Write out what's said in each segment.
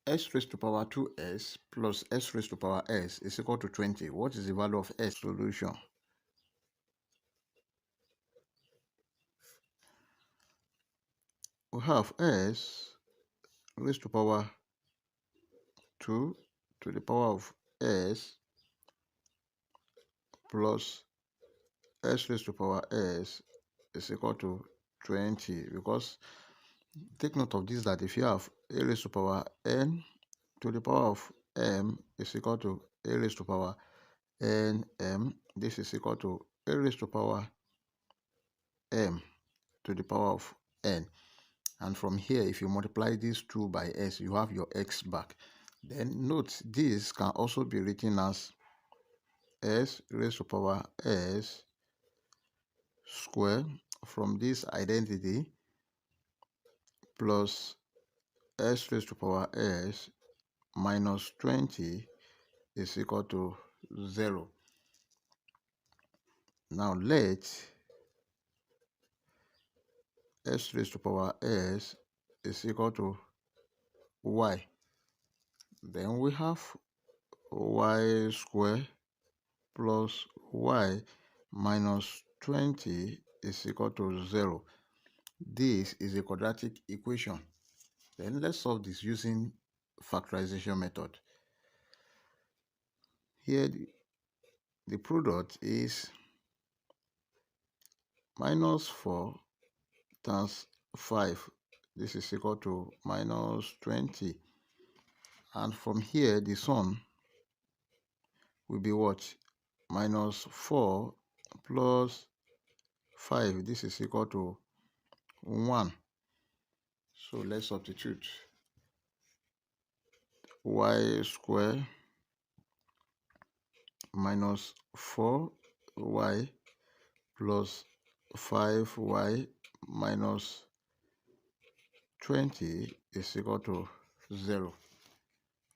S raised to power 2s plus s raised to power s is equal to 20. What is the value of s? Solution. We have s raised to power 2 to the power of s plus s raised to power s is equal to 20, because take note of this, that if you have a raised to power n to the power of m is equal to a raised to power nm, this is equal to a raised to power m to the power of n. And from here, if you multiply these two by s, you have your x back. Then note, this can also be written as s raised to power s square from this identity plus s raised to power s minus 20 is equal to 0. Now let s raised to power s is equal to y. Then we have y square plus y minus 20 is equal to 0. This is a quadratic equation. Then let's solve this using factorization method. Here the product is minus 4 times 5. This is equal to minus 20. And from here, the sum will be what? Minus 4 plus 5. This is equal to 1. So let's substitute. Y square minus 4y plus 5y minus 20 is equal to 0.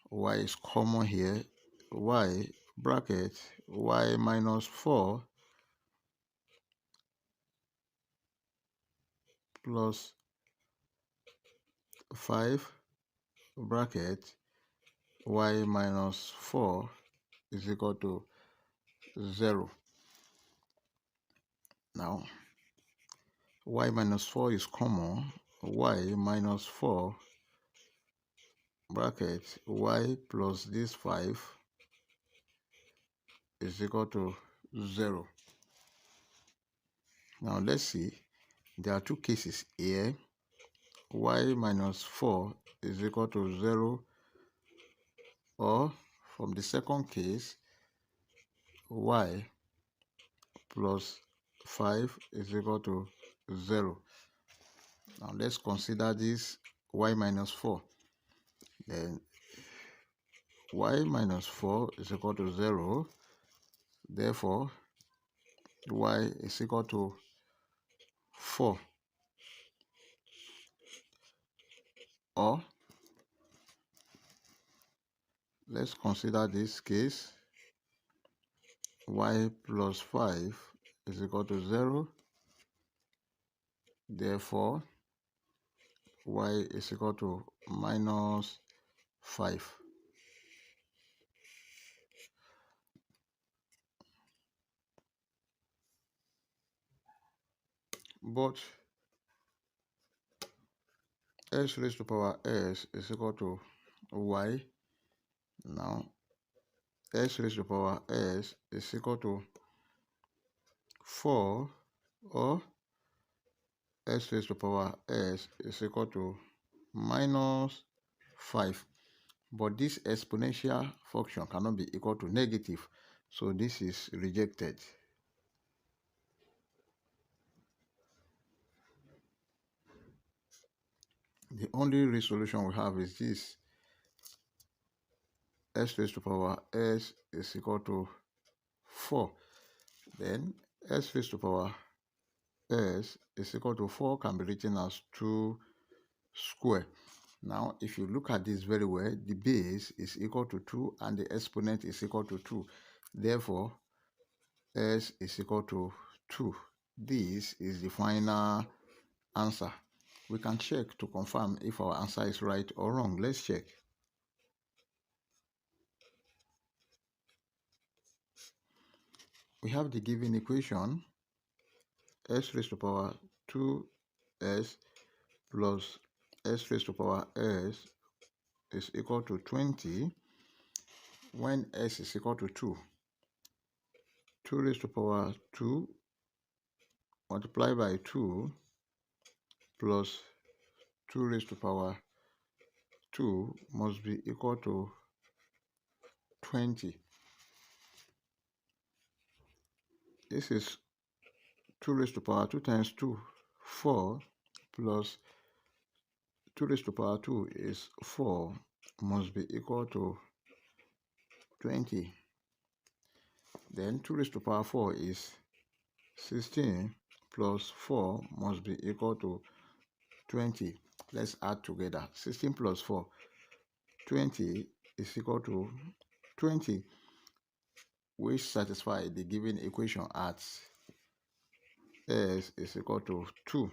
Y is common here. Y bracket y minus 4 plus 5 bracket y minus 4 is equal to 0. Now, y minus 4 is common. Y minus 4 bracket y plus this 5 is equal to 0. Now let's see, there are two cases here. Y minus 4 is equal to 0, or from the second case, y plus 5 is equal to 0. Now let's consider this y minus 4. Then y minus 4 is equal to 0. Therefore, y is equal to 4. Or let's consider this case. Y plus 5 is equal to 0. Therefore, y is equal to minus 5. But s raised to power s is equal to y. Now, s raised to power s is equal to 4, or s raised to power s is equal to minus 5. But this exponential function cannot be equal to negative, so this is rejected. The only resolution we have is this. S raised to power s is equal to 4. Then s raised to power s is equal to 4 can be written as 2 square. Now, if you look at this very well, the base is equal to 2 and the exponent is equal to 2. Therefore, s is equal to 2. This is the final answer. We can check to confirm if our answer is right or wrong. Let's check. we have the given equation s raised to power 2s plus s raised to power s is equal to 20 when s is equal to 2. 2 raised to power 2 multiplied by 2 plus 2 raised to power 2 must be equal to 20. This is 2 raised to power 2 times 2, 4, plus 2 raised to power 2 is 4, must be equal to 20. Then 2 raised to power 4 is 16, plus 4 must be equal to 20. Let's add together. 16 plus 4, 20 is equal to 20, which satisfies the given equation at s is equal to 2.